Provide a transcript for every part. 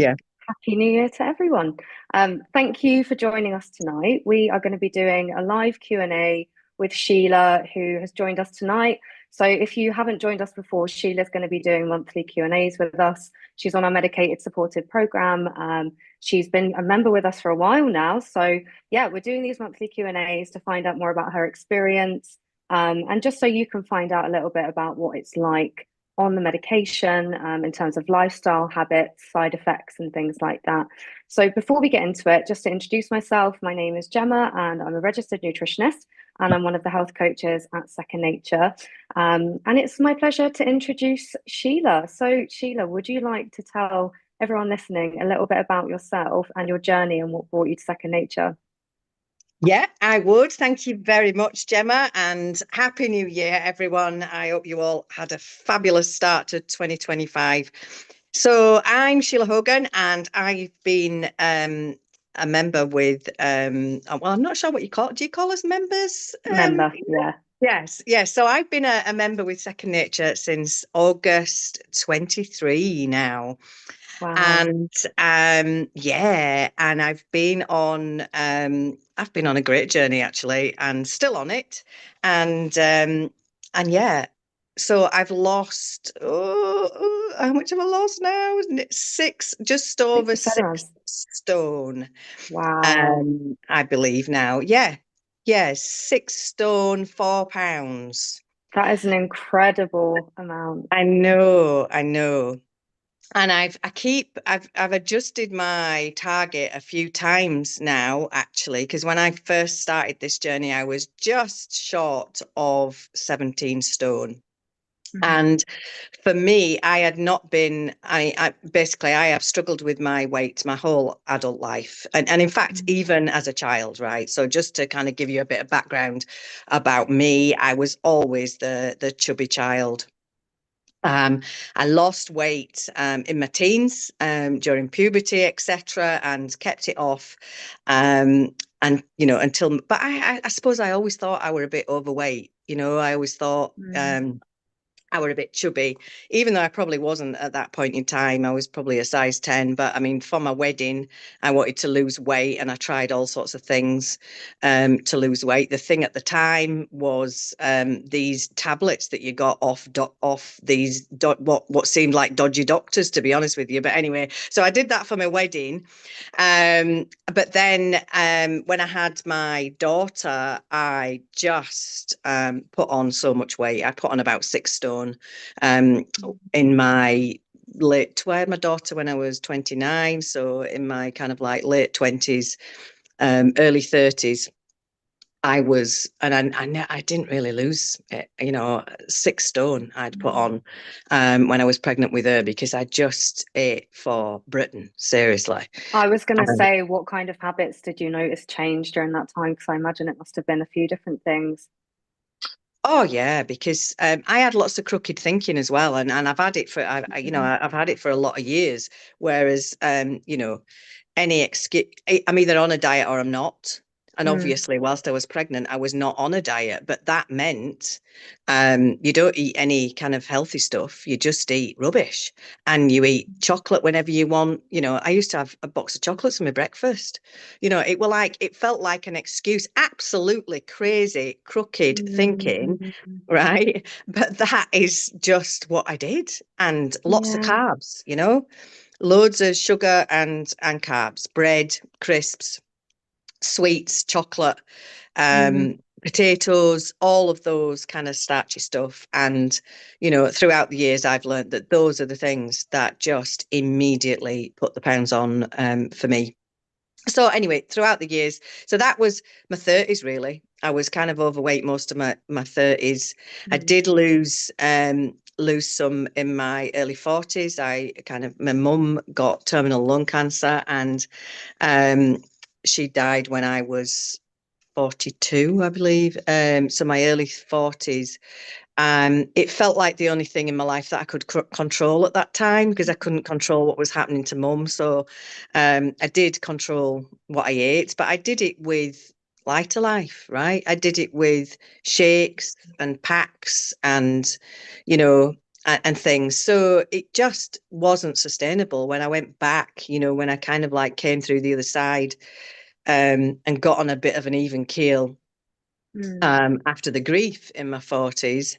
Yeah. Happy New Year to everyone. Thank you for joining us tonight. We are going to be doing a live Q&A with Sheila, who has joined us tonight. So if you haven't joined us before, Sheila's going to be doing monthly Q&As with us. She's on our medicated supported program. She's been a member with us for a while now. So yeah, we're doing these monthly Q&As to find out more about her experience, and just so you can find out a little bit about what it's like on the medication, in terms of lifestyle habits, side effects, and things like that. So, before we get into it, just to introduce myself, my name is Gemma, and I'm a registered nutritionist, and I'm one of the health coaches at Second Nature. And it's my pleasure to introduce Sheila. So, Sheila, would you like to tell everyone listening a little bit about yourself and your journey and what brought you to Second Nature? Yeah, I would. Thank you very much, Gemma, and Happy New Year, everyone. I hope you all had a fabulous start to 2025. So I'm Sheila Hogan, and I've been a member with, well, I'm not sure what you call it. Do you call us members? Member, yeah. Yes. So I've been a member with Second Nature since August 23 now. Wow. And yeah, and I've been on a great journey actually, and still on it. And yeah, so I've lost, how much have I lost now? Isn't it just over 6 to 7 months. 6 stone? Wow. I believe now. Yeah, 6 stone, 4 pounds. That is an incredible amount. I know. And I've adjusted my target a few times now, actually, because when I first started this journey, I was just short of 17 stone. Mhm. And for me, I had not been, I basically, I have struggled with my weight my whole adult life. And in fact, Mhm. even as a child, right? So just to kind of give you a bit of background about me, I was always the chubby child. I lost weight in my teens, during puberty, etc., and kept it off. And but I suppose I always thought I were a bit overweight. I always thought Mm. I were a bit chubby, even though I probably wasn't at that point in time. I was probably a size 10. But I mean, for my wedding, I wanted to lose weight and I tried all sorts of things to lose weight. The thing at the time was these tablets that you got off these what seemed like dodgy doctors, to be honest with you. But anyway, so I did that for my wedding. But then when I had my daughter, I just put on so much weight. I put on about 6 stone in my I had my daughter when I was 29. So in my kind of like late 20s, early 30s, I didn't really lose it, 6 stone I'd put Mm. on when I was pregnant with her because I just ate for Britain, seriously. I was going to Um, say, what kind of habits did you notice change during that time? Because I imagine it must have been a few different things. oh yeah, because I had lots of crooked thinking as well, and I've had it for Mhm. I've had it for a lot of years. Whereas any excuse, I'm either on a diet or I'm not. And Mm. obviously, whilst I was pregnant, I was not on a diet, but that meant you don't eat any kind of healthy stuff. You just eat rubbish and you eat chocolate whenever you want. I used to have a box of chocolates for my breakfast. It felt like an excuse, absolutely crazy, crooked thinking, Mm. right? But that is just what I did. And lots of Yeah. carbs, loads of sugar and carbs, bread, crisps, sweets, chocolate, Mm. potatoes, all of those kind of starchy stuff. And throughout the years I've learned that those are the things that just immediately put the pounds on, for me. So anyway, throughout the years, so that was my 30s really. I was kind of overweight most of my 30s. I Mm. did lose some in my early 40s. My mum got terminal lung cancer, and she died when I was 42, I believe. So my early 40s. It felt like the only thing in my life that I could control at that time because I couldn't control what was happening to mum. So I did control what I ate, but I did it with lighter life, right? I did it with shakes and packs and, you know, and things. So it just wasn't sustainable. When I went back, when I kind of like came through the other side, and got on a bit of an even keel, after the grief in my 40s,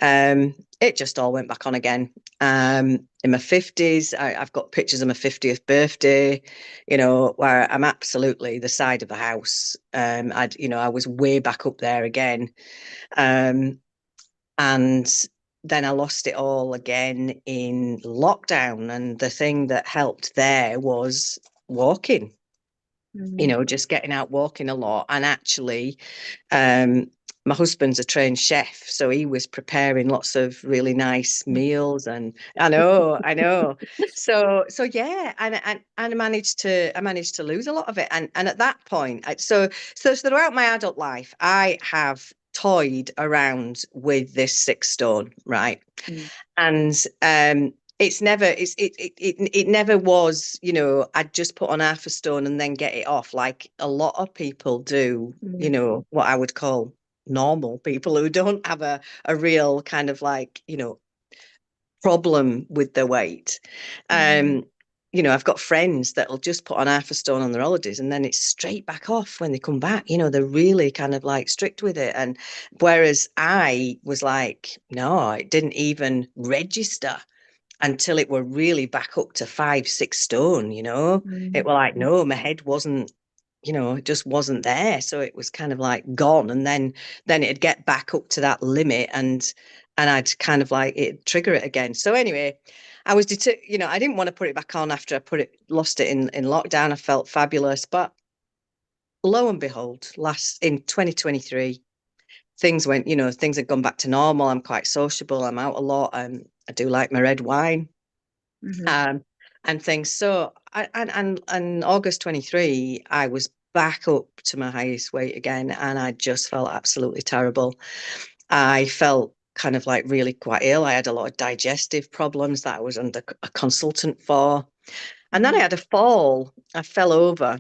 it just all went back on again. In my 50s, I've got pictures of my 50th birthday, where I'm absolutely the side of the house. I was way back up there again. And then I lost it all again in lockdown. And the thing that helped there was walking, just getting out walking a lot. And actually, my husband's a trained chef, so he was preparing lots of really nice meals, and I know. So yeah, and I managed to lose a lot of it, and at that point, so throughout my adult life, I have toyed around with this 6 stone, right? And it never was, I'd just put on half a stone and then get it off, like a lot of people do, what I would call normal people who don't have a real kind of like, problem with their weight. I've got friends that'll just put on half a stone on their holidays and then it's straight back off when they come back. They're really kind of like strict with it. And whereas I was like, no, it didn't even register until it were really back up to 5-6 stone. It were like, no, my head wasn't, it just wasn't there. So it was kind of like gone. And then it'd get back up to that limit, and I'd kind of like it trigger it again. So anyway, I was I didn't want to put it back on after I lost it in lockdown. I felt fabulous, but lo and behold, in 2023, things had gone back to normal. I'm quite sociable. I'm out a lot. I do like my red wine, and things. So and August 23, I was back up to my highest weight again, and I just felt absolutely terrible. I felt kind of like really quite ill. I had a lot of digestive problems that I was under a consultant for. And then I had a fall. I fell over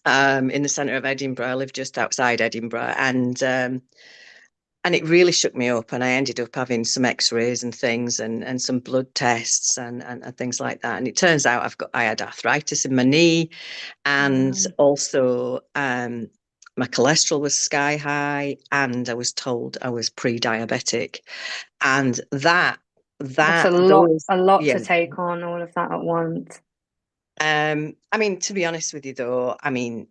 in the centre of Edinburgh. I live just outside Edinburgh, and it really shook me up. And I ended up having some X-rays and things, and some blood tests and things like that. And it turns out I had arthritis in my knee, and also my cholesterol was sky high, and I was told I was pre-diabetic. And that's a lot yeah. to take on, all of that at once. I mean, to be honest with you, though, I mean,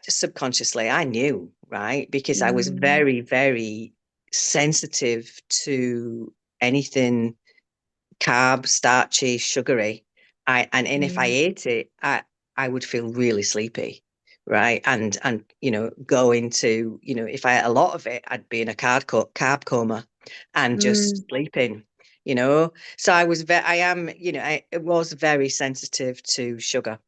subconsciously, I knew, right? Because I was very, very sensitive to anything carb, starchy, sugary. And if I ate it, I would feel really sleepy, right? And go into, if I ate a lot of it, I'd be in a carb coma and just sleeping. So I was I was very sensitive to sugar.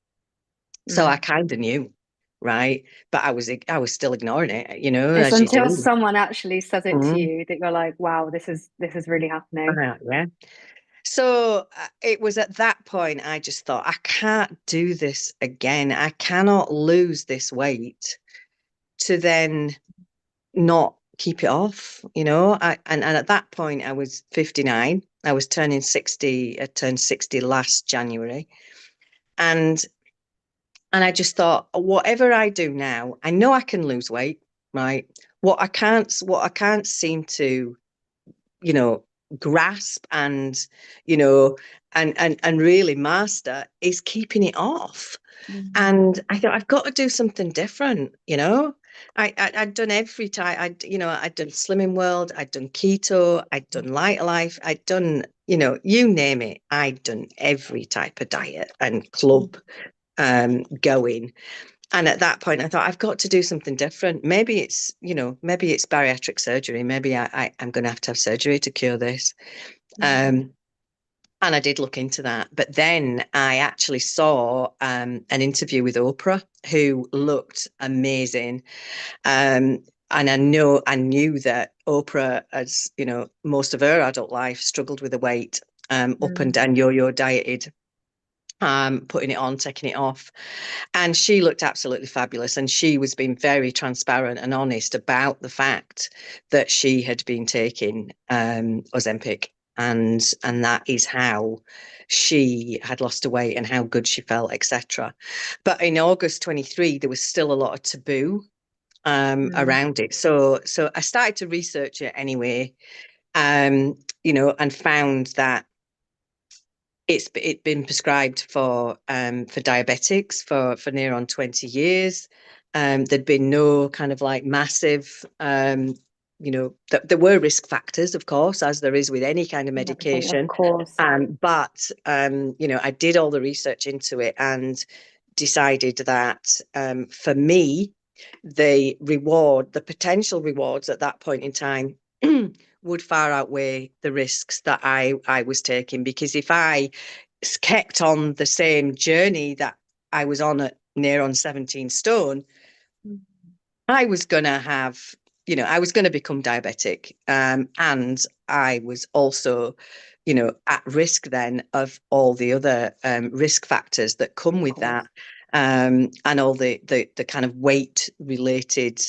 So I kind of knew, right? But I was still ignoring it, It's as you until do. someone actually says it to you that you're like, wow, this is really happening. Yeah. So it was at that point I just thought, I can't do this again. I cannot lose this weight to then not keep it off, and at that point I was 59. I was turning 60. I turned 60 last January. And I just thought, whatever I do now, I know I can lose weight, right? What I can't seem to, grasp and, and really master is keeping it off. And I thought, I've got to do something different. I'd done every type. I'd done Slimming World. I'd done keto. I'd done Light Life. I'd done, you name it. I'd done every type of diet and club going. And at that point, I thought, I've got to do something different. Maybe it's bariatric surgery. Maybe I'm going to have surgery to cure this. And I did look into that. But then I actually saw an interview with Oprah, who looked amazing. And I knew that Oprah, as most of her adult life, struggled with the weight, up and down, yo-yo dieted, putting it on, taking it off. And she looked absolutely fabulous. And she was being very transparent and honest about the fact that she had been taking Ozempic. and that is how she had lost her weight and how good she felt, etc. But in August 23, there was still a lot of taboo around it. So I started to research it anyway, you know, and found that it'd been prescribed for diabetics for near on 20 years. There'd been no kind of like massive, you know, there were risk factors, of course, as there is with any kind of medication. Of course. But you know, I did all the research into it and decided that for me, the potential rewards at that point in time would far outweigh the risks that I was taking. Because if I kept on the same journey that I was on at near on 17 stone, I was going to have, you know, I was going to become diabetic. And I was also, you know, at risk then of all the other risk factors that come with that. And all the kind of weight related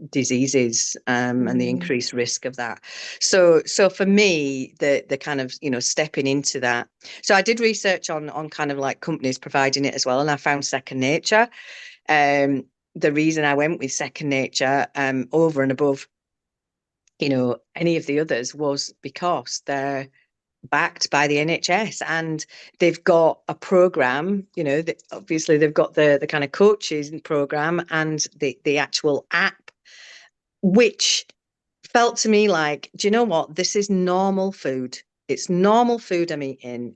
diseases and the increased risk of that. So for me, the kind of, you know, stepping into that. So I did research on kind of like companies providing it as well, and I found Second Nature. The reason I went with Second Nature over and above, you know, any of the others was because they're backed by the NHS and they've got a program, you know, obviously they've got the kind of coaches program and the actual app, which felt to me like, do you know what? This is normal food. It's normal food I'm eating.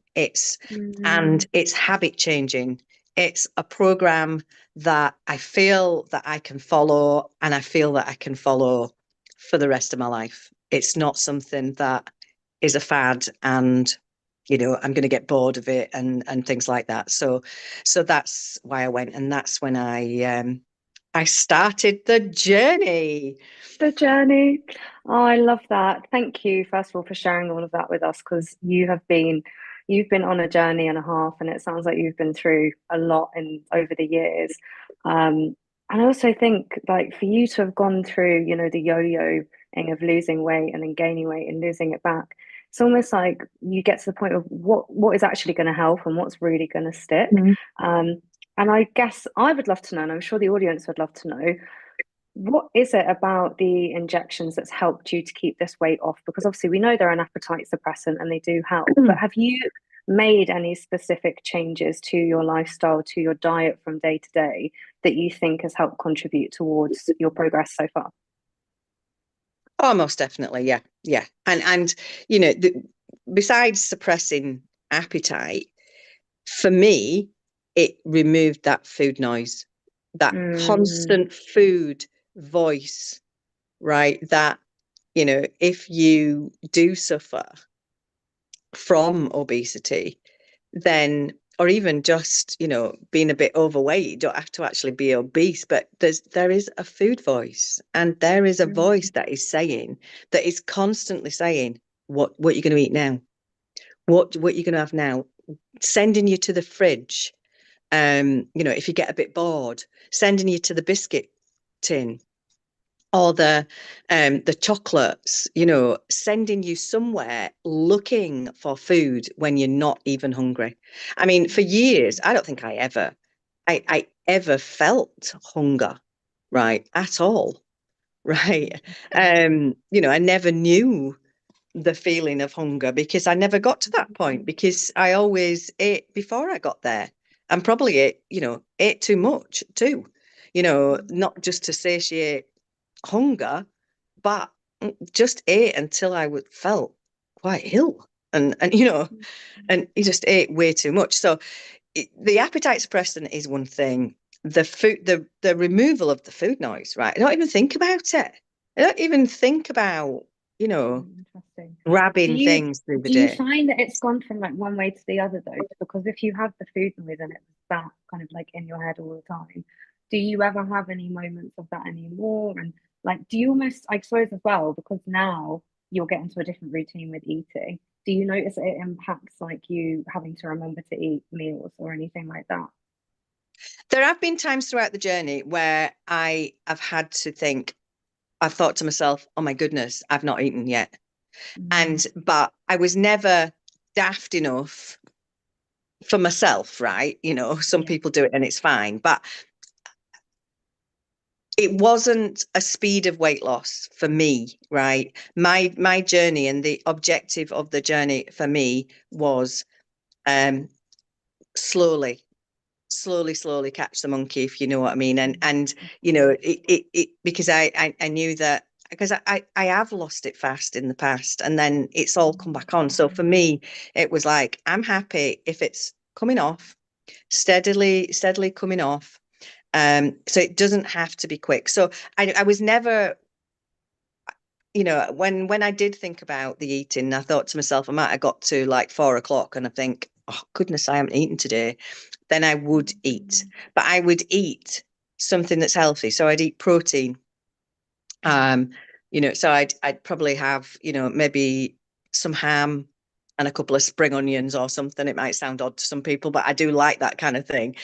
And it's habit changing. It's a program that I feel that I can follow, and I feel that I can follow for the rest of my life. It's not something that is a fad and, you know, I'm going to get bored of it and things like that. So that's why I went, and that's when I started the journey. The journey. Oh, I love that. Thank you, first of all, for sharing all of that with us, because you've been on a journey and a half, and it sounds like you've been through a lot in over the years. And I also think, like, for you to have gone through, you know, the yo-yoing of losing weight and then gaining weight and losing it back, it's almost like you get to the point of what is actually going to help and what's really going to stick. Um, and I guess I would love to know, and I'm sure the audience would love to know, what is it about the injections that's helped you to keep this weight off? Because obviously we know they're an appetite suppressant and they do help, but have you made any specific changes to your lifestyle, to your diet from day to day that you think has helped contribute towards your progress so far? Oh, most definitely, yeah. And you know, besides suppressing appetite, for me, it removed that food noise, that constant food voice, right? That, you know, if you do suffer from obesity, then, or even just, you know, being a bit overweight, you don't have to actually be obese, but there is a food voice, and there is a voice that is saying, that is constantly saying, what you're going to eat now, what you're going to have now, sending you to the fridge. You know, if you get a bit bored, sending you to the biscuit tin or the chocolates, you know, sending you somewhere looking for food when you're not even hungry. I mean, for years, I don't think I ever felt hunger, right, at all, right? You know, I never knew the feeling of hunger because I never got to that point, because I always ate before I got there, and probably ate too much too, you know, not just to satiate hunger, but just ate until I felt quite ill, and you know, and you just ate way too much. So the appetite suppressant is one thing. The food, the removal of the food noise, right? I don't even think about it. I don't even think about, you know, Interesting. grabbing things through the Do you day. find that it's gone from like one way to the other though? Because if you have the food noise and it's that kind of like in your head all the time, do you ever have any moments of that anymore? And like, do you almost, I suppose as well, because now you'll get into a different routine with eating, do you notice it impacts like you having to remember to eat meals or anything like that? There have been times throughout the journey where I have had to think, I've thought to myself, oh my goodness, I've not eaten yet. But I was never daft enough for myself, right? You know, some people do it and it's fine, but it wasn't a speed of weight loss for me, right? My journey and the objective of the journey for me was slowly catch the monkey, if you know what I mean. And you know, it because I knew that, because I have lost it fast in the past, and then it's all come back on. So for me, it was like, I'm happy if it's coming off, steadily coming off. So it doesn't have to be quick. So I was never, you know, when I did think about the eating, I thought to myself, I might have got to like 4 o'clock and I think, oh goodness, I haven't eaten today. Then I would eat, but I would eat something that's healthy. So I'd eat protein. You know, so I'd probably have, you know, maybe some ham and a couple of spring onions or something. It might sound odd to some people, but I do like that kind of thing.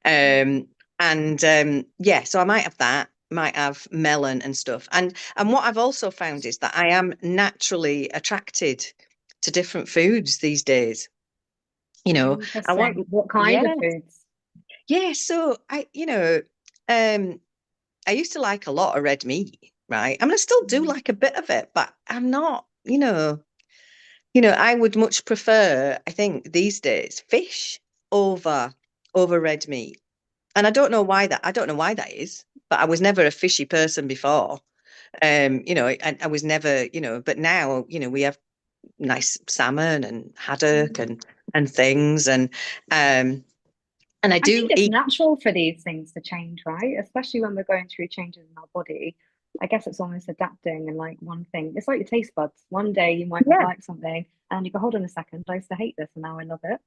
Yeah, so I might have that, might have melon and stuff. And what I've also found is that I am naturally attracted to different foods these days. You know, I want, what kind of foods? Yeah, so you know, I used to like a lot of red meat, right? I mean, I still do like a bit of it, but I'm not, I would much prefer, I think these days, fish over red meat. And I don't know why that is, but I was never a fishy person before. You know, I was never, you know, but now, you know, we have nice salmon and haddock and things, and I I do think it's eat. natural for these things to change, right? Especially when we're going through changes in our body. I guess it's almost adapting, and like one thing, it's like your taste buds. One day you might not Yeah, like something and you go, hold on a second, I used to hate this and now I love it.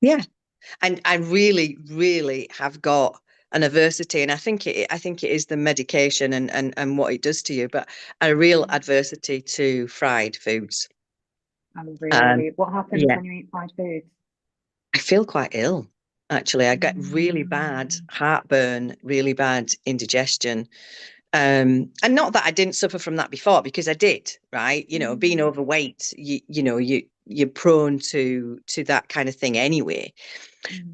yeah. And I really, really have got an adversity, and I think it is the medication and what it does to you, but a real adversity to fried foods. Oh, Um, really? What happens yeah, when you eat fried foods? I feel quite ill. Actually, I get really bad Mm, heartburn, really bad indigestion. And not that I didn't suffer from that before, because I did, right? You know, being mm, overweight, you're prone to that kind of thing anyway.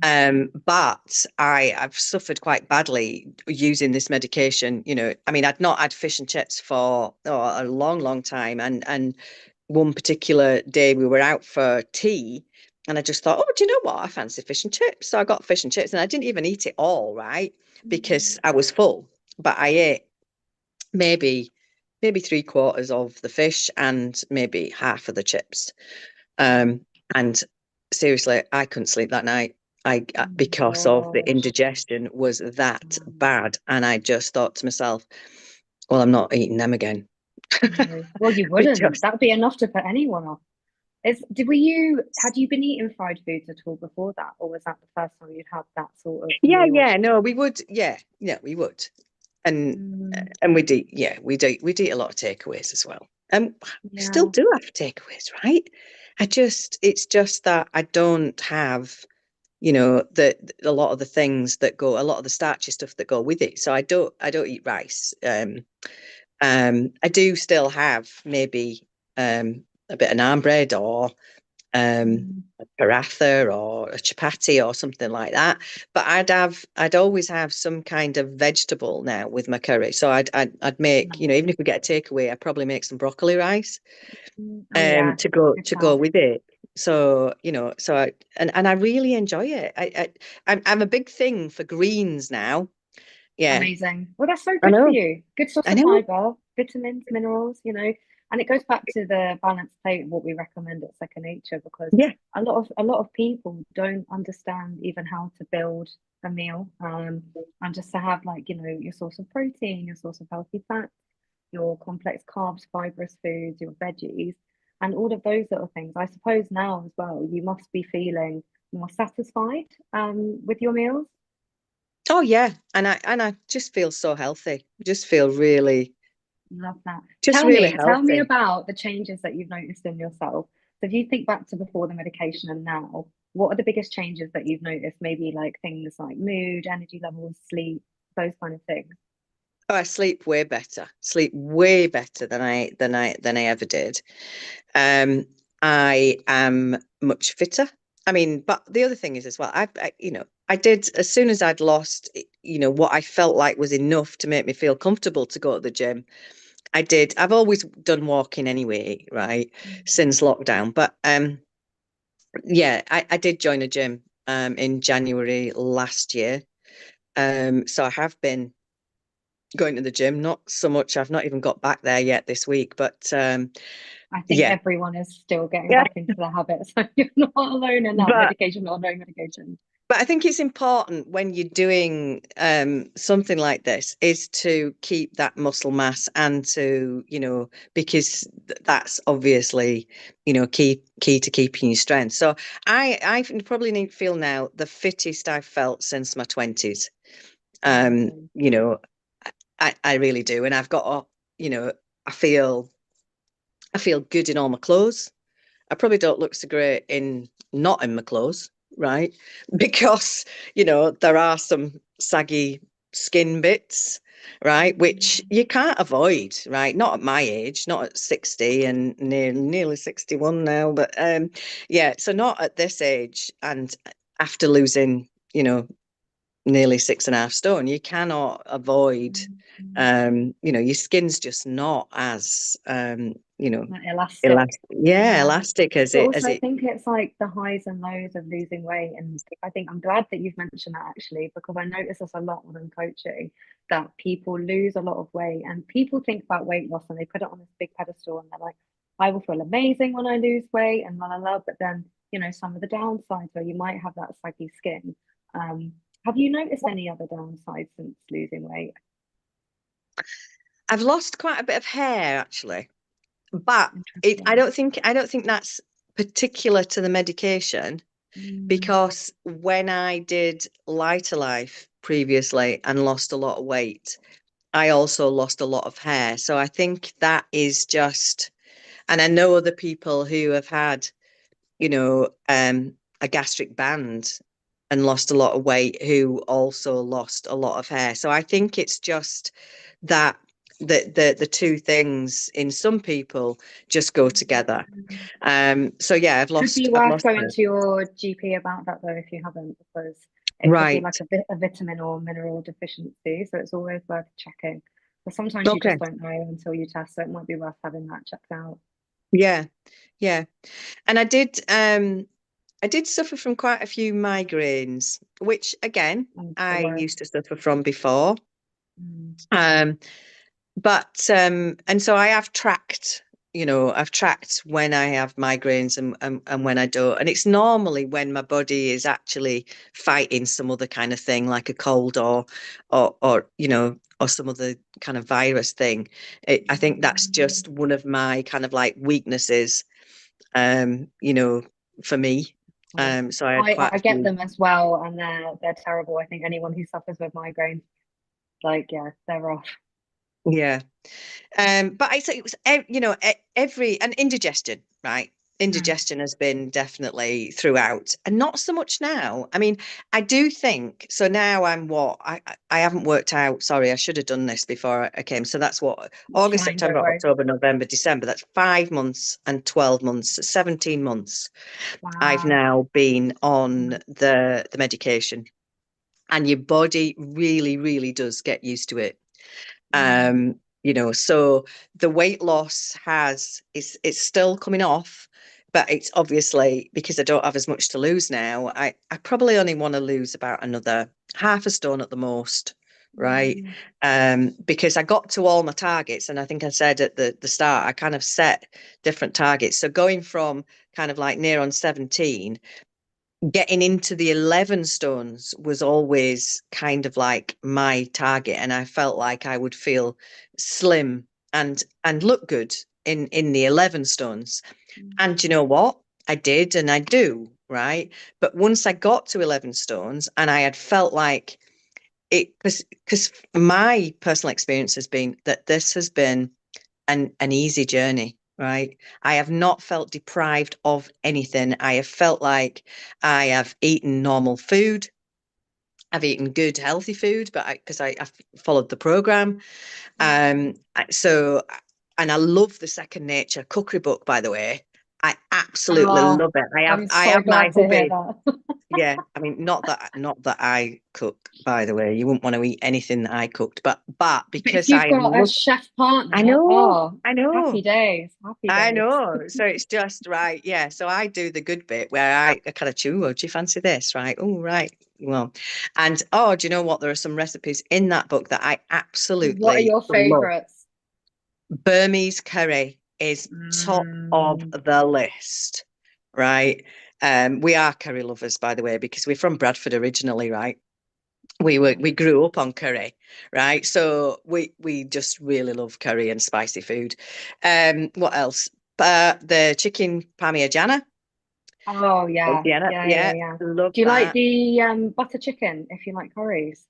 mm. But I've suffered quite badly using this medication. You know, I mean, I'd not had fish and chips for a long, long time, and one particular day we were out for tea, and I just thought, oh, do you know what? I fancy fish and chips, so I got fish and chips, and I didn't even eat it all, right, because I was full. But I ate maybe three-quarters of the fish and maybe half of the chips. And seriously, I couldn't sleep that night. Because of the Gosh. indigestion was that bad, and I just thought to myself, well, I'm not eating them again. No. Well, you It wouldn't. just, That would be enough to put anyone off. Had you been eating fried foods at all before that, or was that the first time you'd had that sort of meal? no, we would, yeah, we would, and Mm, we'd eat, we'd eat a lot of takeaways as well, and we still yeah. do have takeaways, right? It's just that I don't have, you know, a lot of the things that go, a lot of the starchy stuff that go with it. So I don't eat rice. I do still have maybe a bit of naan bread, or Mm, a paratha or a chapati or something like that. But I'd always have some kind of vegetable now with my curry. So I'd make, you know, nice. even if we get a takeaway, I'd probably make some broccoli rice Oh yeah, good to go shout. with it. So, you know, and I really enjoy it. I'm a big thing for greens now. Yeah, Amazing. Well, that's so I good for know. you. Good source I of know. fiber, vitamins, minerals, and it goes back to the balanced plate, what we recommend at Second Nature, because Yeah. a lot of people don't understand even how to build a meal, and just to have, like, your source of protein, your source of healthy fats, your complex carbs, fibrous foods, your veggies, and all of those little things. I suppose now as well, you must be feeling more satisfied with your meals. Oh yeah. And I just feel so healthy. Just feel really, Love that. just Tell really me, tell me healthy. about the changes that you've noticed in yourself. So if you think back to before the medication and now, what are the biggest changes that you've noticed? Maybe like things like mood, energy levels, sleep, those kind of things. Oh, I sleep way better. Sleep way better than I ever did. Um, I am much fitter. I mean, but the other thing is as well, I did as soon as I'd lost, what I felt like was enough to make me feel comfortable to go to the gym. I did. I've always done walking anyway, right, since lockdown. But yeah, I did join a gym in January last year. So I have been going to the gym, not so much. I've not even got back there yet this week, but I think yeah. everyone is still getting Yeah. back into the habit, so you're not alone in that. But Medication or no medication. But I think it's important when you're doing something like this is to keep that muscle mass and to, because that's obviously, key to keeping your strength. So I probably need feel now the fittest I've felt since my 20s. Amazing. You know, I really do. And I've got, I feel I feel good in all my clothes. I probably don't look so great in not in my clothes, right? Because, there are some saggy skin bits, right? Which you can't avoid, right? Not at my age, not at 60 and nearly 61 now, but yeah, so not at this age and after losing, nearly 6.5 stone, you cannot avoid your skin's just not as Like elastic. elastic, yeah, Yeah. elastic as But it also, as I it think it's like the highs and lows of losing weight. And I think I'm glad that you've mentioned that actually, because I notice this a lot when coaching that people lose a lot of weight and people think about weight loss and they put it on this big pedestal and they're like, I will feel amazing when I lose weight and la la la. But then, some of the downsides where you might have that saggy skin. Um, have you noticed any other downsides since losing weight? I've lost quite a bit of hair actually, but I Interesting. don't think that's particular to the medication Mm, because when I did Lighter Life previously and lost a lot of weight, I also lost a lot of hair. So I think that is just, and I know other people who have had, a gastric band and lost a lot of weight who also lost a lot of hair. So I think it's just that the two things in some people just go together. So yeah, I've could be lost worth going hair. to your GP about that though if you haven't, because it could be Right. like a vitamin or mineral deficiency. So it's always worth checking. But sometimes you Okay. just don't know until you test, so it might be worth having that checked out. Yeah. Yeah. And I did suffer from quite a few migraines, which again, I'm so I worried. used to suffer from before. Mm. Um, But and so I've tracked when I have migraines and when I don't. And it's normally when my body is actually fighting some other kind of thing, like a cold or some other kind of virus thing. I think that's just one of my kind of like weaknesses, for me. Cool. So I had I quite a get few. them as well, and they're terrible. I think anyone who suffers with migraines, like, yeah, they're rough. Yeah. But I say it was, every and indigestion, right? Mm. Indigestion has been definitely throughout, and not so much now. I mean, I do think so. Now I'm what I haven't worked out. Sorry, I should have done this before I came. So that's what It's August, fine, don't September, worry. October, November, December. That's 5 months and 12 months, 17 months. I've Wow. now been on Mm. the medication, and your body really, really does get used to it. Mm. So the weight loss it's still coming off, but it's obviously because I don't have as much to lose now. I probably only want to lose about another half a stone at the most, right? Mm. Because I got to all my targets, and I think I said at the start, I kind of set different targets. So going from kind of like near on 17, getting into the 11 stones was always kind of like my target, and I felt like I would feel slim and look good in the 11 stones. And you know what, I did and I do, right? But once I got to 11 stones and I had felt like it, because my personal experience has been that this has been an easy journey, right? I have not felt deprived of anything. I have felt like I have eaten normal food. I've eaten good, healthy food, but because I followed the program. So, and I love the Second Nature cookery book, by the way. I absolutely Oh, love it. I'm I so have my glad to hear hubby. that. Yeah, I mean, not that I cook, by the way. You wouldn't want to eat anything that I cooked, but But if because you've I got a love, chef partner, I know, oh, I know. happy days, happy I days. know. So it's just right. Yeah. So I do the good bit where I kind of chew, oh, do you fancy this? Right. Oh, right. Well, and oh, do you know what? There are some recipes in that book that I What are absolutely your love. favorites? Burmese curry is top of Mm. the list, right? We are curry lovers, by the way, because we're from Bradford originally, right? We grew up on curry, right? So we just really love curry and spicy food. What else? The chicken parmigiana. Oh yeah, Yeah, yeah, yeah, yeah, yeah. love Do you like that. the butter chicken if you like curries?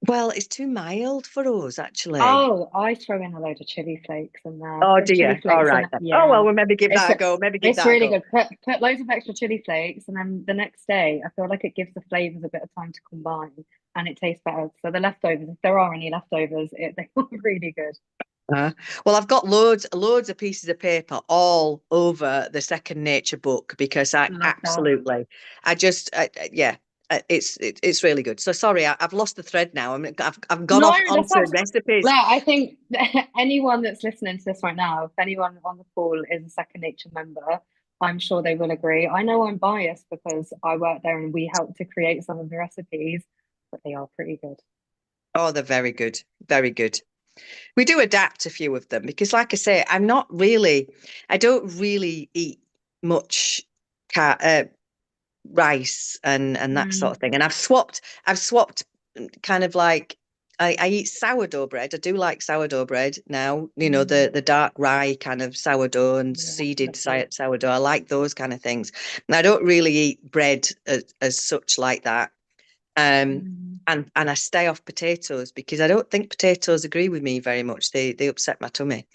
Well, it's too mild for us, actually. Oh, I throw in a load of chili flakes in there. Oh, Put do you? chili All flakes in right it. then. Oh well, Yeah. we'll maybe give It's that a go. Maybe give it's that a really go. good. Put loads of extra chili flakes, and then the next day, I feel like it gives the flavors a bit of time to combine, and it tastes better. So the leftovers, if there are any leftovers, they are really good. Uh, well, I've got loads of pieces of paper all over the Second Nature book because I Love that. absolutely, yeah, it's really good. So sorry, I've lost the thread now. I've gone No, off that's onto absolutely. recipes. Yeah, I think anyone that's listening to this right now, if anyone on the call is a Second Nature member, I'm sure they will agree. I know I'm biased because I work there and we helped to create some of the recipes, but they are pretty good. Oh, they're very good, very good. We do adapt a few of them because, like I say, I don't really eat much car rice and that sort Mm, of thing. And I've swapped kind of like I eat sourdough bread. I do like sourdough bread now, mm, the dark rye kind of sourdough and yeah, seeded lovely. sourdough. I like those kind of things. And I don't really eat bread as such like that. Um, Mm, and I stay off potatoes because I don't think potatoes agree with me very much. They upset my tummy.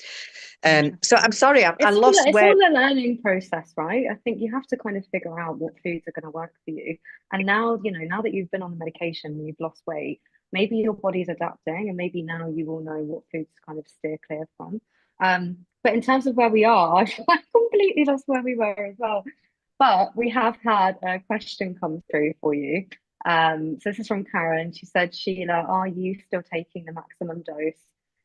So I'm interesting. sorry, I lost It's where. all a learning process, right? I think you have to kind of figure out what foods are going to work for you. And now, now that you've been on the medication and you've lost weight, maybe your body's adapting and maybe now you will know what foods to kind of steer clear from. But in terms of where we are, I completely lost where we were as well. But we have had a question come through for you. So this is from Karen. She said, Sheila, are you still taking the maximum dose?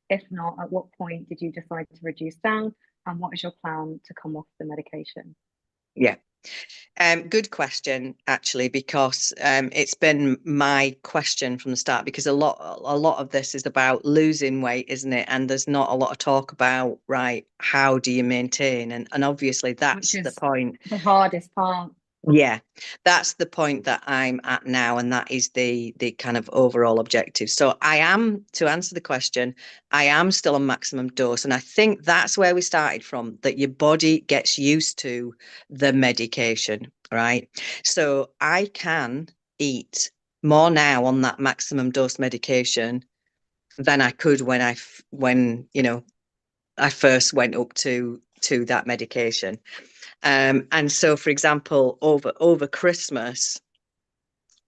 If not, at what point did you decide to reduce down? And what is your plan to come off the medication? Yeah. Good question, actually, because it's been my question from the start. Because a lot of this is about losing weight, isn't it? And there's not a lot of talk about, right, how do you maintain? And obviously Which that's the is point. the hardest part. Yeah, that's the point that I'm at now, and that is the kind of overall objective. So I am, to answer the question, I am still on maximum dose, and I think that's where we started from, that your body gets used to the medication, right? So I can eat more now on that maximum dose medication than I could when I first went up to that medication. And so, for example, over Christmas,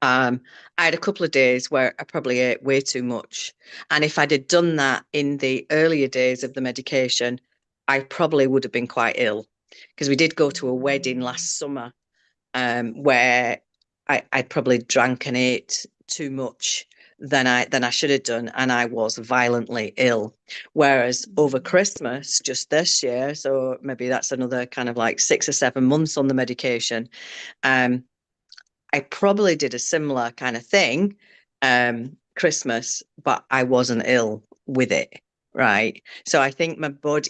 I had a couple of days where I probably ate way too much. And if I'd have done that in the earlier days of the medication, I probably would have been quite ill. Because we did go to a wedding Mm. last summer, where I probably drank and ate too much than I should have done, and I was violently ill. Whereas over Christmas, just this year, so maybe that's another kind of like 6 or 7 months on the medication, um, I probably did a similar kind of thing, Christmas, but I wasn't ill with it. Right. So I think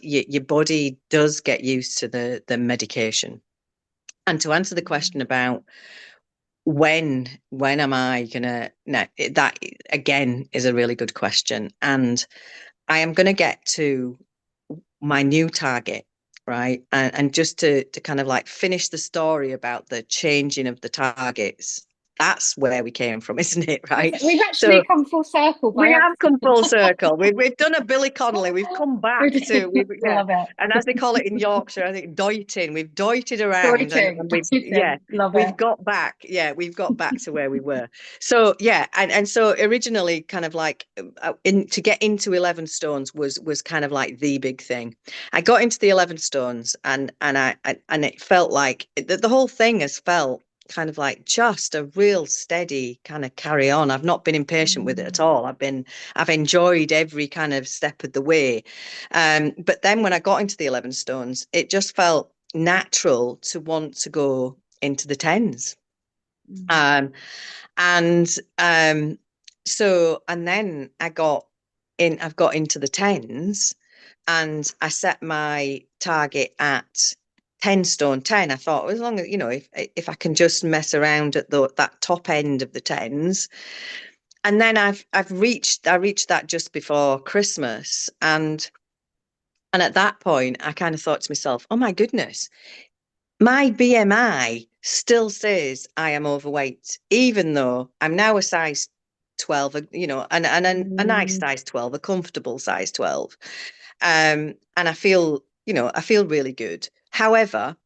your body does get used to the medication. And to answer the question about when am I gonna, no, that again is a really good question. And I am gonna get to my new target, right? And just to kind of like finish the story about the changing of the targets. that's where we came from, isn't it? Right. We've actually come full circle. We have come full circle. We've done a Billy Connolly. We've come back to Love it. And as they call it in Yorkshire, I think doiting. We've doited around, and we've got back. Yeah, we've got back to where we were. So yeah, and so originally, kind of like to get into 11 stones was kind of like the big thing. I got into the 11 stones, and it felt like the whole thing has felt kind of like just a real steady kind of carry on. I've not been impatient with it at all. I've enjoyed every kind of step of the way. But then when I got into the 11 stones, it just felt natural to want to go into the 10s. And then I've got into the 10s, and I set my target at 10 stone 10. I thought, as long as, if I can just mess around at that top end of the 10s. And then I reached that just before Christmas, and at that point I kind of thought to myself, oh my goodness, my BMI still says I am overweight, even though I'm now a size 12, and a nice size 12, a comfortable size 12. And I feel really good. However,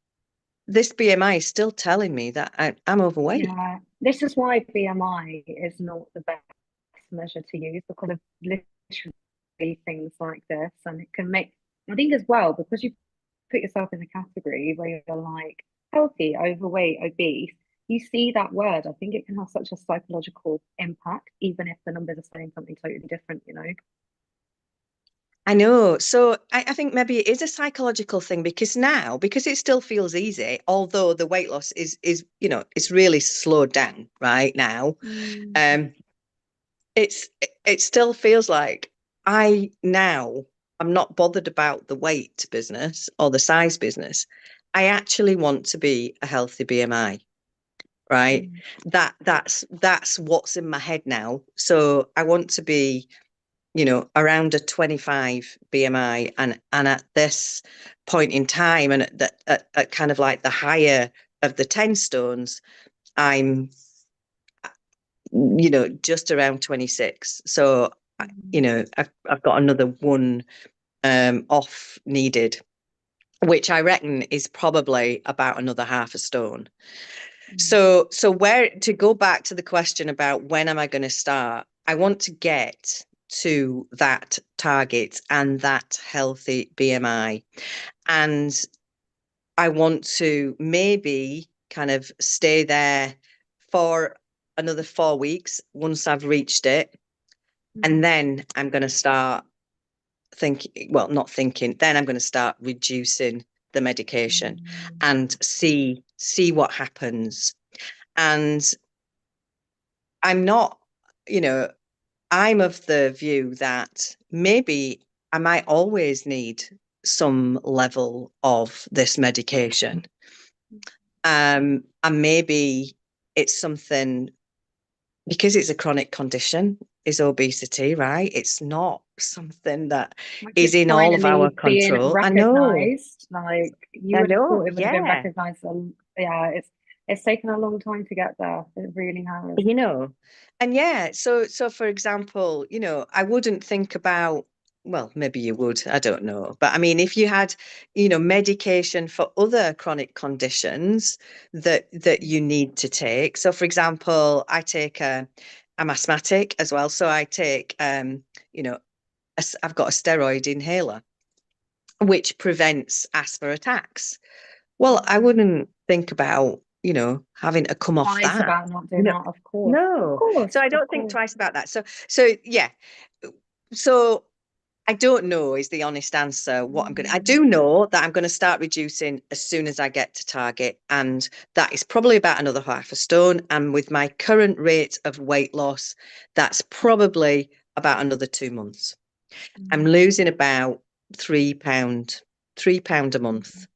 this BMI is still telling me that I'm overweight. Yeah, this is why BMI is not the best measure to use, because of literally things like this. And it can make, I think as well, because you put yourself in a category where you're like healthy, overweight, obese, you see that word. I think it can have such a psychological impact, even if the numbers are saying something totally different, I know. So I think maybe it is a psychological thing, because it still feels easy, although the weight loss is it's really slowed down right now. It still feels like I'm not bothered about the weight business or the size business. I actually want to be a healthy BMI, right? That's what's in my head now. So I want to be around a 25 BMI, and at this point in time, and at kind of like the higher of the 10 stones, I'm just around 26. So I've got another one off needed, which I reckon is probably about another half a stone. So where to go back to the question about when am I going to start, I want to get to that target and that healthy BMI, and I want to maybe kind of stay there for another 4 weeks once I've reached it, and then I'm going to start then I'm going to start reducing the medication and see what happens. And I'm not, I'm of the view that maybe I might always need some level of this medication. And maybe it's something, because it's a chronic condition, is obesity, right? It's not something that is in all of our control. I know. Like you would have thought it would have been recognized. Yeah, it's taken a long time to get there. It really has. And so for example, I wouldn't think about, well, maybe you would, I don't know. But I mean, if you had, medication for other chronic conditions that you need to take. So for example, I'm asthmatic as well. So I take, I've got a steroid inhaler, which prevents asthma attacks. Well, I wouldn't think about, having to come off that. About not doing that, of course. No. Of course, so I don't think twice about that. So yeah. So I don't know is the honest answer what I do know that I'm going to start reducing as soon as I get to target. And that is probably about another half a stone. And with my current rate of weight loss, that's probably about another 2 months. I'm losing about £3 a month.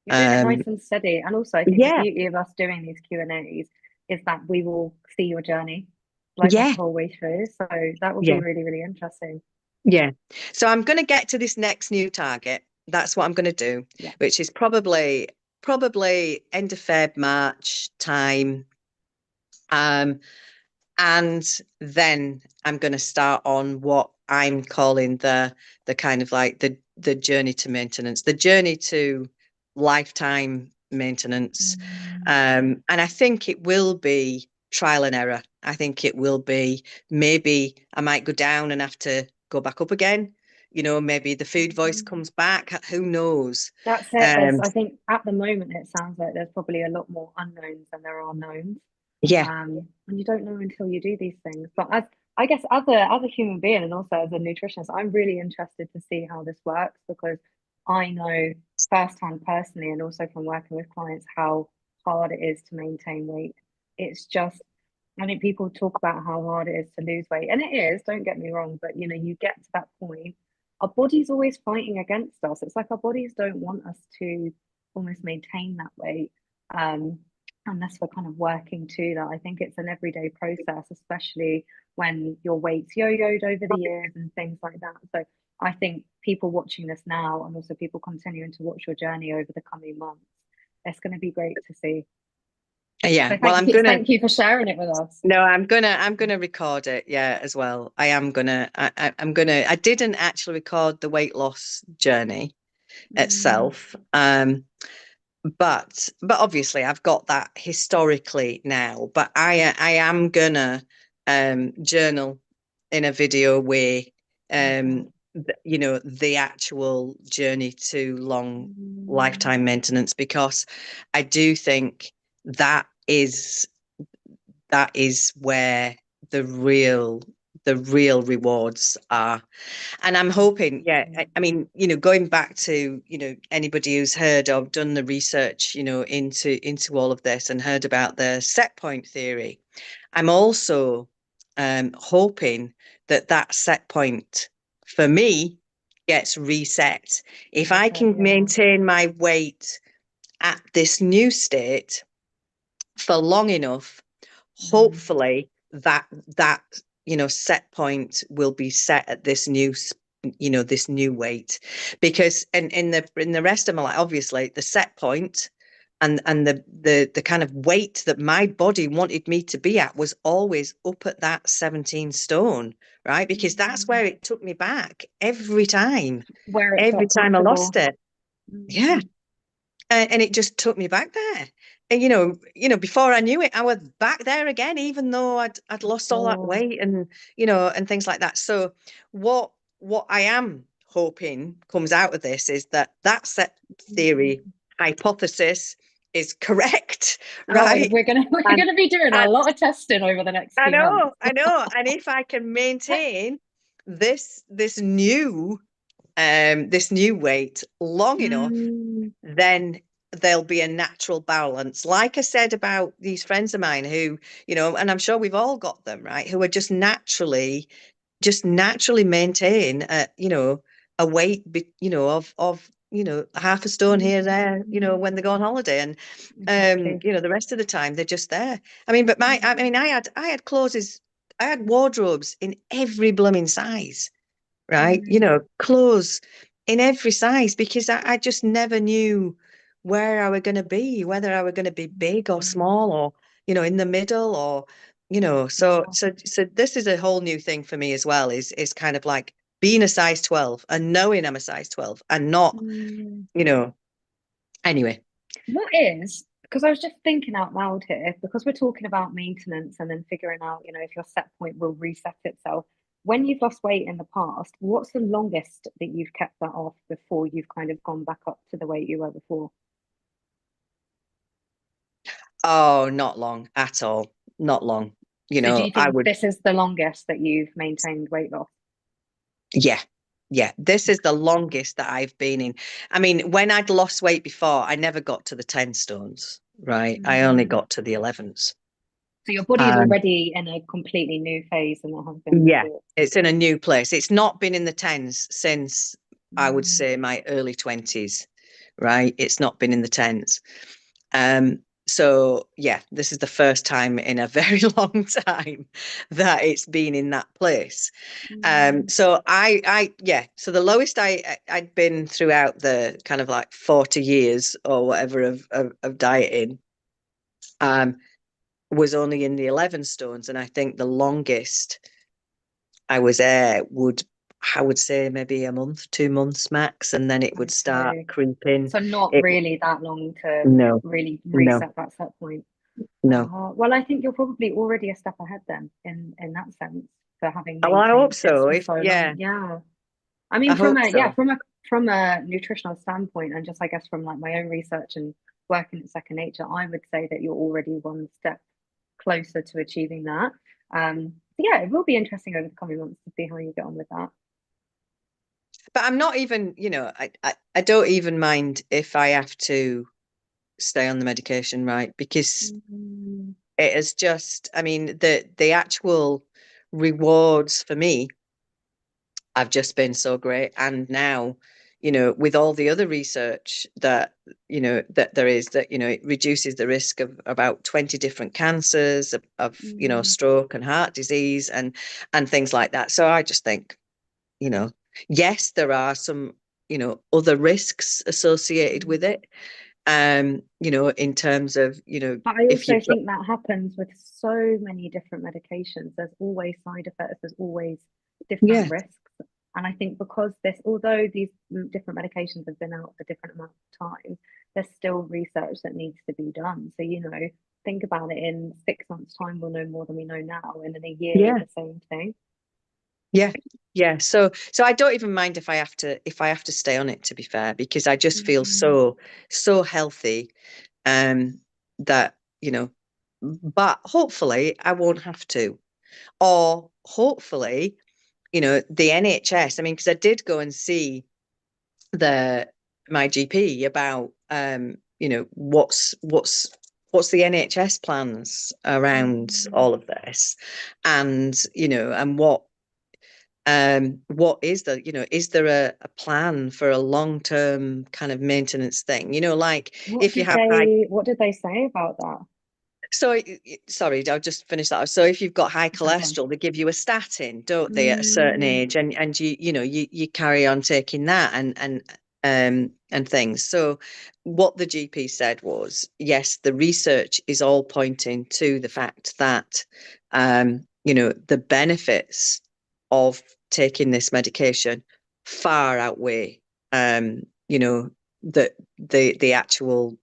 You're doing it nice and steady. And also, I think the beauty of us doing these Q&As is that we will see your journey the whole way through. So that will be really, really interesting. Yeah. So I'm going to get to this next new target. That's what I'm going to do, which is probably end of Feb, March time. And then I'm going to start on what I'm calling the kind of like the journey to maintenance, the journey to lifetime maintenance. And I think it will be trial and error. I think it will be, maybe I might go down and have to go back up again. Maybe the food voice comes back. Who knows? That's it. I think at the moment it sounds like there's probably a lot more unknowns than there are knowns. Yeah. And you don't know until you do these things. But I guess as a human being and also as a nutritionist, I'm really interested to see how this works, because I know firsthand personally, and also from working with clients, how hard it is to maintain weight. It's just, I think people talk about how hard it is to lose weight, and it is, don't get me wrong, but you get to that point, our body's always fighting against us. It's like our bodies don't want us to almost maintain that weight. Unless we're kind of working to that. I think it's an everyday process, especially when your weight's yo-yoed over the years and things like that. So I think people watching this now, and also people continuing to watch your journey over the coming months, it's going to be great to see. Yeah. So well, thank you for sharing it with us. No, I'm gonna record it, yeah, as well. I'm gonna I didn't actually record the weight loss journey itself. But obviously I've got that historically now, but I am gonna journal in a video way, the actual journey to long lifetime maintenance, because I do think that is where the real rewards are. And I'm hoping, I mean, going back to, anybody who's heard or done the research, into all of this and heard about the set point theory, I'm also hoping that set point for me gets reset. If I can maintain my weight at this new state for long enough, hopefully that set point will be set at this new weight. Because in the rest of my life, obviously the set point and the kind of weight that my body wanted me to be at was always up at that 17 stone, right? Because that's where it took me back every time I lost it. Yeah. And it just took me back there. And before I knew it, I was back there again, even though I'd lost all that weight and and things like that. So what I am hoping comes out of this is that set theory hypothesis is correct, right? We're gonna be doing a lot of testing over the next few months. I know. And if I can maintain this new weight long enough, then there'll be a natural balance. Like I said about these friends of mine who, and I'm sure we've all got them, right, who are just naturally maintain a weight, of half a stone here, there, when they go on holiday, and the rest of the time they're just there. I mean, but I had clothes, I had wardrobes in every blooming size, right? Clothes in every size, because I just never knew where I were going to be, whether I were going to be big or small, or in the middle, or so this is a whole new thing for me as well, is kind of like being a size 12 and knowing I'm a size 12 and not anyway. Because I was just thinking out loud here, because we're talking about maintenance and then figuring out, if your set point will reset itself. When you've lost weight in the past, what's the longest that you've kept that off before you've kind of gone back up to the weight you were before? Oh, not long at all. Not long. So do you think this is the longest that you've maintained weight loss? Yeah. Yeah, this is the longest that I've been in. I mean, when I'd lost weight before, I never got to the 10 stones, right? I only got to the 11s. So your body is already in a completely new phase than it has been before. It's in a new place. It's not been in the 10s since, I would say, my early 20s, right? It's not been in the 10s. So yeah, this is the first time in a very long time that it's been in that place. So so the lowest I'd been throughout the kind of like 40 years or whatever of dieting was only in the 11 stones, and I think the longest I was there I would say maybe a month, 2 months max, and then it would start Okay. creeping. So not It really that long to no, really no, reset that set point. no. Well, I think you're probably already a step ahead then in that sense for having Oh, I hope maintained this so. for If so long. yeah, Yeah. I I mean, hope so. from a nutritional standpoint, and just I guess from like my own research and working at Second Nature, I would say that you're already one step closer to achieving that. Yeah, it will be interesting over the coming months to see how you get on with that. But I'm not even, I don't even mind if I have to stay on the medication, right? Because Mm, it is just, I mean, the actual rewards for me have just been so great. And now, with all the other research that, that there is, that, it reduces the risk of about 20 different cancers, of mm, stroke and heart disease and things like that. So I just think, you know, yes, there are some, other risks associated mm. with it. In terms of, But I if also you've got, think that happens with so many different medications. There's always side effects, there's always different yeah, risks. And I think because although these different medications have been out for different amounts of time, there's still research that needs to be done. So, think about it, in 6 months' time, we'll know more than we know now. And in a year, yeah, the same thing. yeah, yeah. So I don't even mind if I have to stay on it, to be fair, because I just feel Mm, so healthy, um, that, but hopefully I won't have to. Or hopefully, the NHS, I mean, because I did go and see the my GP about, what's the NHS plans around mm. all of this, and what is is there a plan for a long-term kind of maintenance thing, like if you have high. What did they say about that? So, sorry, I'll just finish that. So, if you've got high So go on. cholesterol, they give you a statin, don't they, at a certain Mm, age, and you carry on taking that and things. So, what the GP said was, yes, the research is all pointing to the fact that, the benefits of taking this medication far outweigh, the actual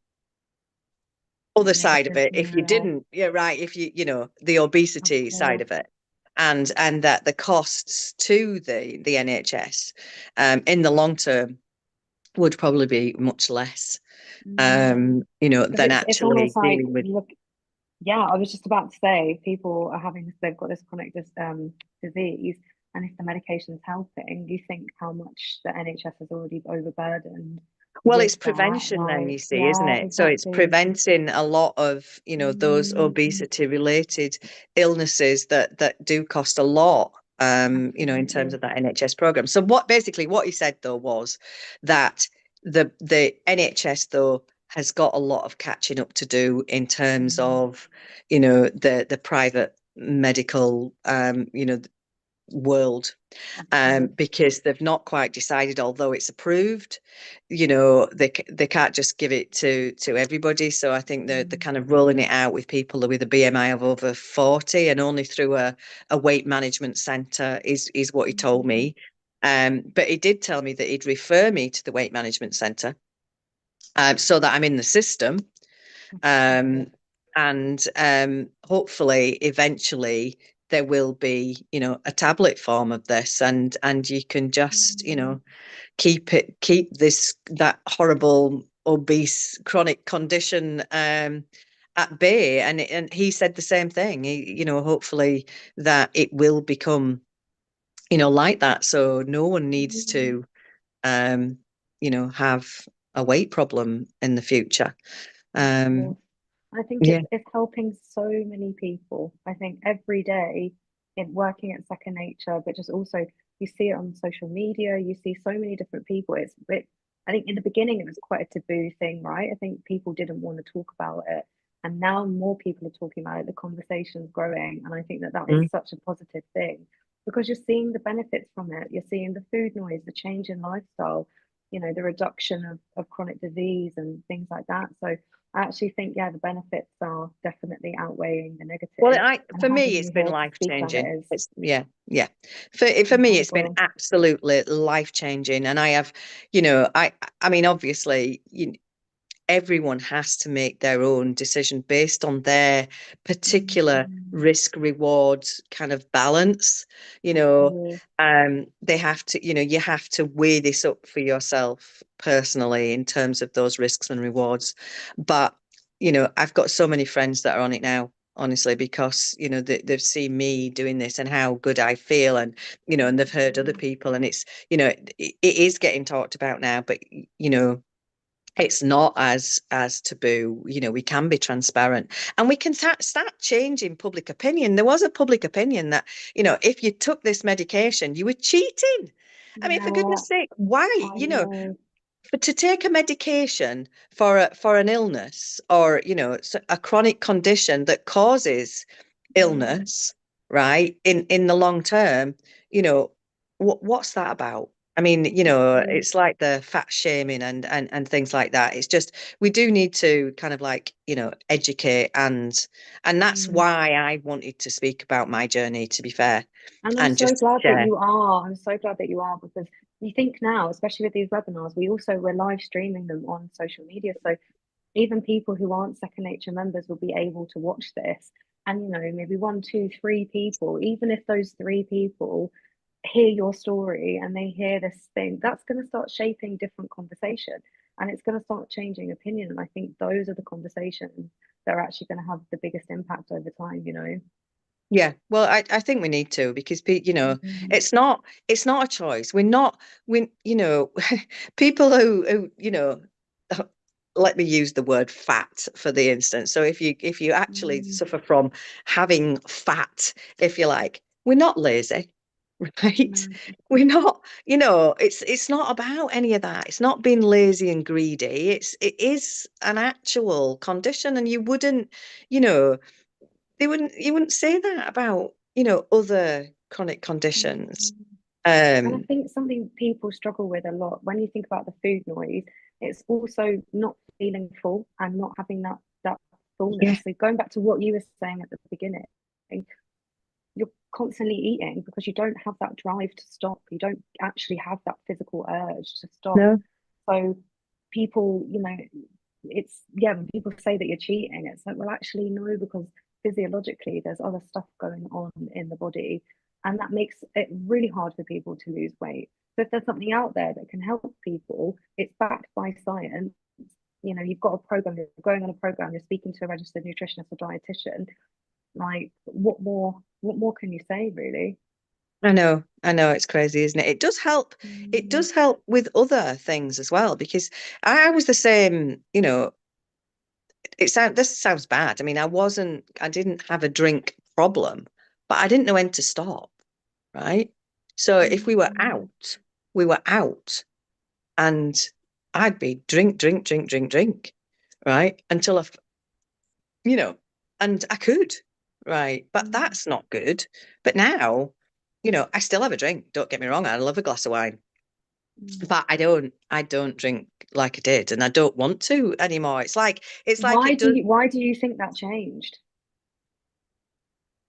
other side of negative, it. If you yeah, didn't, yeah, right, if the of obesity side course. of it, and that the costs to the NHS, in the long term, would probably be much less, Mm. Because than it's almost actually like, dealing with. look, yeah, I was just about to say, people are they've got this chronic disease, and if the medication's helping, you think how much the NHS has already overburdened Well, with it's that. prevention then, Like, you see, isn't yeah, it? So it's exactly. preventing a lot of, those Mm, obesity related illnesses that do cost a lot, in terms absolutely. of that NHS program. So what he said though was that the NHS though has got a lot of catching up to do in terms Mm, of, the private medical, world, of course. because they've not quite decided, although it's approved, they can't just give it to everybody. So I think they're Mm, kind of rolling it out with people with a BMI of over 40, and only through a weight management centre is what he told mm, me. But he did tell me that he'd refer me to the weight management centre, so that I'm in the system, that's um, perfect. and hopefully eventually there will be, a tablet form of this, and you can just, Mm, keep that horrible obese chronic condition, at bay. And he said the same thing. Hopefully that it will become, like that, so no one needs mm. to, um, have a weight problem in the future. Of um course. I think yeah. it's helping so many people. I think every day in working at Second Nature, but just also you see it on social media, you see so many different people. I think in the beginning it was quite a taboo thing, right? I think people didn't want to talk about it. And now more people are talking about it, the conversation's growing. And I think that that is Mm. such a positive thing because you're seeing the benefits from it. You're seeing the food noise, the change in lifestyle, the reduction of chronic disease and things like that. So I actually think, yeah, the benefits are definitely outweighing the Well, negative, and for me, having it's you been here to life speak about changing. it is It's yeah. For me, it's been incredible. absolutely life changing, and I have, I mean, obviously, everyone has to make their own decision based on their particular Mm, risk reward kind of balance. You know, agree. they have to, you have to weigh this up for yourself personally in terms of those risks and rewards. But, I've got so many friends that are on it now, honestly, because, they've seen me doing this and how good I feel, and, and they've heard other people, and it's, it is getting talked about now, but, it's not as taboo. We can be transparent, and we can start changing public opinion. There was a public opinion that, if you took this medication, you were cheating. I mean, for Yeah, goodness sake, why? I know. But to take a medication for an illness, or a chronic condition that causes Mm, illness, right, in the long term, you know what's that about? I mean, exactly. it's like the fat shaming and things like that. It's just, we do need to kind of like, educate, and that's Mm. why I wanted to speak about my journey, to be fair, And I'm and so just glad that share. you are. I'm so glad that you are, because you think now, especially with these webinars, we're live streaming them on social media. So even people who aren't Second Nature members will be able to watch this. And maybe one, two, three people, even if those three people hear your story and they hear this thing, that's going to start shaping different conversation, and it's going to start changing opinion. And I think those are the conversations that are actually going to have the biggest impact over time. Yeah, well, I think we need to, because Mhm. it's not a choice. We're not we people who let me use the word fat for the instance. So if you actually Mm, suffer from having fat, if you like, we're not lazy, right? no, We're not, it's not about any of that. It's not being lazy and greedy. It is an actual condition, and you know you wouldn't say that about, other chronic conditions. mm. And I Um, think something people struggle with a lot when you think about the food noise, it's also not feeling full and not having that yeah, fullness. So going back to what you were saying at the beginning, you're constantly eating because you don't have that drive to stop. You don't actually have that physical urge to stop. no, So people, it's, yeah, when people say that you're cheating, it's like, well, actually, no, because physiologically there's other stuff going on in the body, and that makes it really hard for people to lose weight. So if there's something out there that can help people, it's backed by science. You've got a program, you're going on a program, you're speaking to a registered nutritionist or dietitian. Like, what more can you say, really? I know, it's crazy, isn't it? It does help. It Mm, does help with other things as well, because I was the same. This sounds bad. I mean, I didn't have a drink problem, but I didn't know when to stop, right? So if mm, we were out, and I'd be drink, drink, drink, drink, drink, right? Until you know, and I could, right? But mm, that's not good. But now, I still have a drink. Don't get me wrong, I love a glass of wine, mm. but I don't drink like I did, and I don't want to anymore. It's like Why it do does. you think that changed?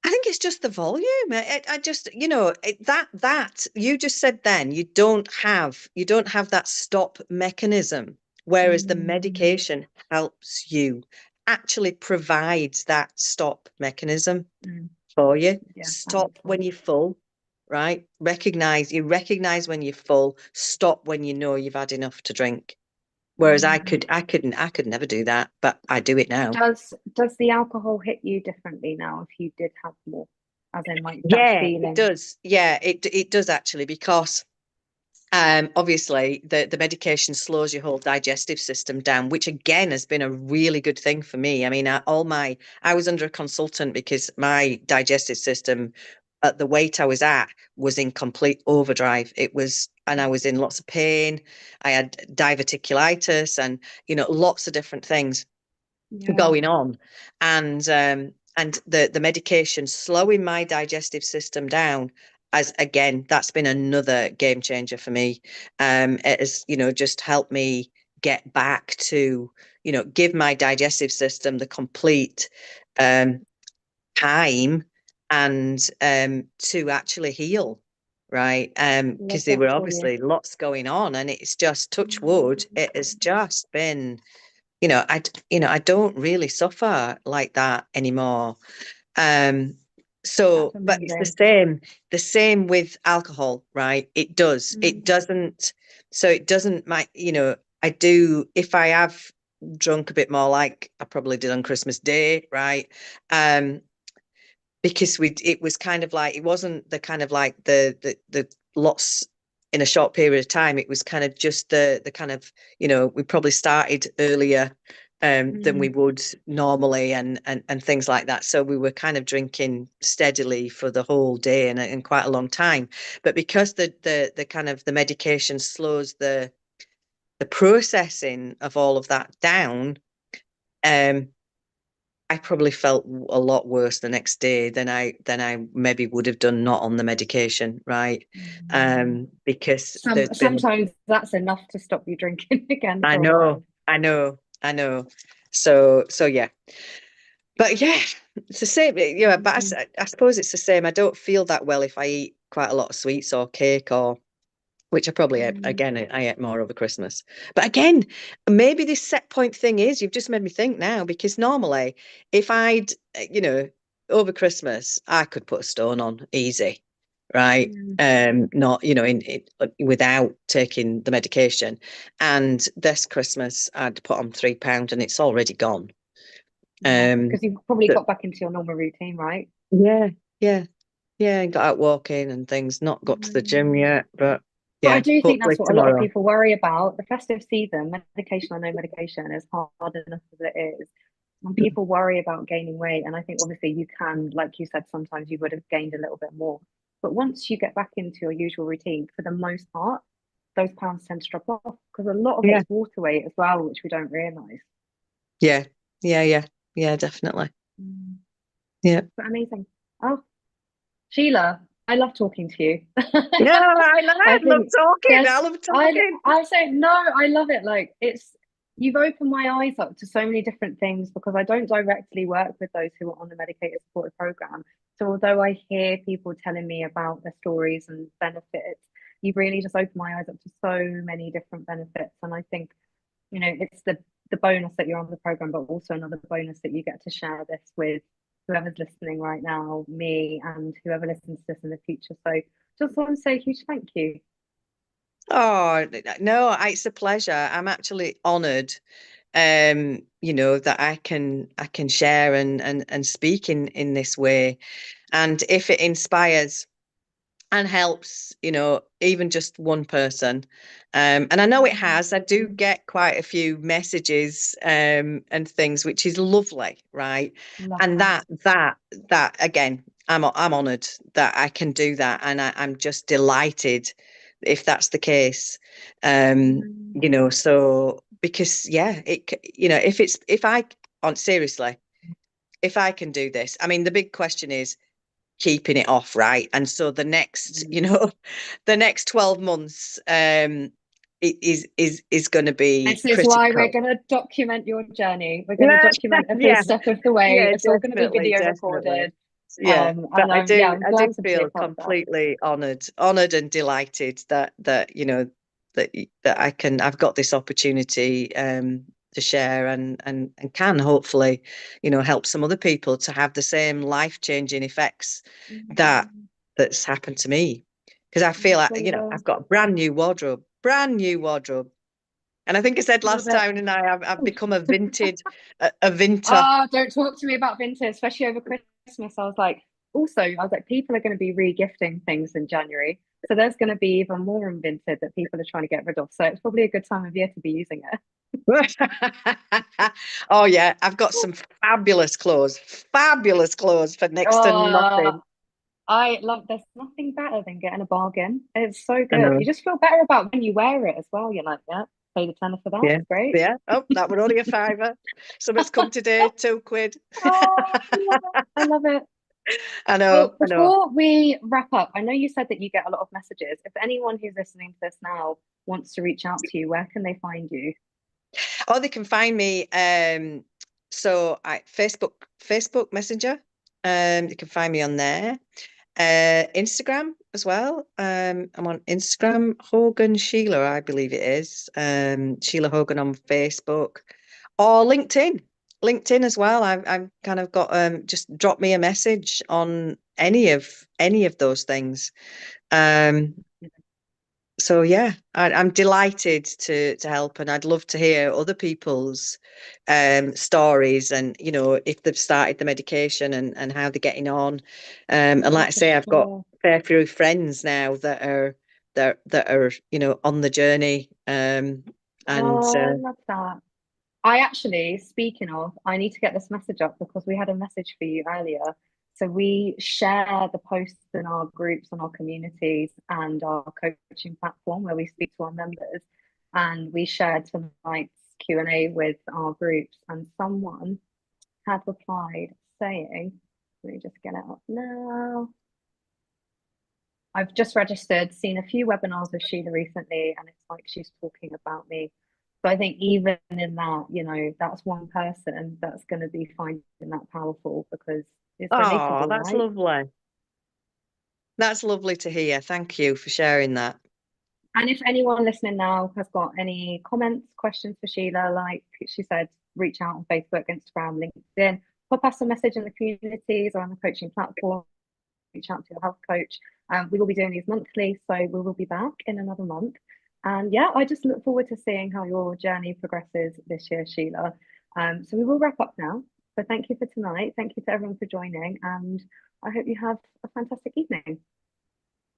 I think it's just the volume. I just, that you just said then, you don't have that stop mechanism, whereas the Mm, medication helps you, actually provides that stop mechanism mm, for you. yeah, that Stop makes when sense. you're full, right? You recognize when you're full, stop when you know you've had enough to drink. Whereas Mm. I could never do that, but I do it now. Does the alcohol hit you differently now if you did have more, as in like that Yeah, it feeling? does. Yeah, it does actually, because obviously the medication slows your whole digestive system down, which again has been a really good thing for me. I mean, I was under a consultant because my digestive system, at the weight I was at, was in complete overdrive. And I was in lots of pain. I had diverticulitis, and lots of different things Yeah. going on, and the medication slowing my digestive system down, as again, that's been another game changer for me. It has, just helped me get back to, give my digestive system the complete time and to actually heal, right? Because there were obviously lots going on, and it's just, touch wood, it has just been, I don't really suffer like that anymore. So, but it's the same with alcohol, right? It doesn't, so it doesn't, I do, if I have drunk a bit more, like I probably did on Christmas Day, right? Because it was kind of like, it wasn't the kind of like the lots in a short period of time. It was kind of just the kind of, we probably started earlier than we would normally, and things like that. So we were kind of drinking steadily for the whole day and quite a long time. But because the kind of the medication slows the processing of all of that down, I probably felt a lot worse the next day than I maybe would have done not on the medication, right? Because sometimes that's enough to stop you drinking again. I know. So yeah, but yeah, it's the same. Yeah, but I suppose it's the same. I don't feel that well if I eat quite a lot of sweets or cake, or which I probably ate, again, I ate more over Christmas. But again, maybe this set point thing is, you've just made me think now, because normally if I'd, over Christmas, I could put a stone on easy, right? Not, without taking the medication. And this Christmas, I'd put on £3 and it's already gone. Because you've probably got back into your normal routine, right? Yeah, and got out walking and things, not got to the gym yet, but yeah, I do think that's what tomorrow. A lot of people worry about. The festive season, medication or no medication, is hard enough as it is. And people worry about gaining weight. And I think obviously you can, like you said, sometimes you would have gained a little bit more. But once you get back into your usual routine, for the most part, those pounds tend to drop off, because a lot of it's water weight as well, which we don't realise. Yeah, definitely. Yeah. But amazing. Oh, Sheila, I love talking to you. Yeah, I love talking. I love talking. I say no, I love it. Like, you've opened my eyes up to so many different things, because I don't directly work with those who are on the medicated supported program. So although I hear people telling me about their stories and benefits, you've really just opened my eyes up to so many different benefits. And I think, it's the bonus that you're on the program, but also another bonus that you get to share this with whoever's listening right now, me, and whoever listens to this in the future. So just want to say a huge thank you. Oh, no, it's a pleasure. I'm actually honoured, that I can share and speak in this way. And if it inspires and helps, even just one person. And I know it has. I do get quite a few messages and things, which is lovely, right? And that again, I'm honoured that I can do that, and I'm just delighted if that's the case. So because seriously, if I can do this, I mean, the big question is keeping it off, right? And so the next, the next 12 months is going to be this is critical. why we're going to document your journey. We're going to document every step of the way. It's all going to be video recorded. Yeah, but I do feel completely honoured and delighted that I've got this opportunity to share and can hopefully, help some other people to have the same life-changing effects that's happened to me. Because I feel like, I've got a brand new wardrobe. And I think I said last time, and I've become a vintage, a vinter. Oh, don't talk to me about vintage, especially over Christmas. I was like, people are going to be re-gifting things in January. So there's going to be even more in vintage that people are trying to get rid of. So it's probably a good time of year to be using it. Oh yeah, I've got some fabulous clothes for next to nothing. There's nothing better than getting a bargain. It's so good. You just feel better about when you wear it as well. You're like, yeah, pay the tenner for that. Yeah, great. Yeah. Oh, that would only a £5. Somebody's come today, £2. Oh, I love it. I know. Well, before we wrap up, I know you said that you get a lot of messages. If anyone who's listening to this now wants to reach out to you, where can they find you? Or they can find me. So I Facebook Messenger. You can find me on there. Instagram as well. I'm on Instagram, Hogan Sheila, I believe it is. Sheila Hogan on Facebook, or LinkedIn. LinkedIn as well. I've kind of got just drop me a message on any of those things. Um, so yeah, I'm delighted to help, and I'd love to hear other people's stories, and if they've started the medication and how they're getting on. And like I For say, I've got sure. a fair few friends now that are on the journey. And Oh, I love that. I actually, speaking of, I need to get this message up because we had a message for you earlier. So we share the posts in our groups and our communities and our coaching platform where we speak to our members. And we shared tonight's Q&A with our groups, and someone had replied saying, let me just get it up now. I've just registered, seen a few webinars with Sheila recently, and it's like she's talking about me. So I think even in that, that's one person that's going to be finding that powerful because it's oh, relatable, that's right? lovely. That's lovely to hear. Thank you for sharing that. And if anyone listening now has got any comments, questions for Sheila, like she said, reach out on Facebook, Instagram, LinkedIn, pop us a message in the communities or on the coaching platform, reach out to your health coach. We will be doing these monthly, so we will be back in another month. And yeah, I just look forward to seeing how your journey progresses this year, Sheila. So we will wrap up now. So thank you for tonight. Thank you to everyone for joining, and I hope you have a fantastic evening.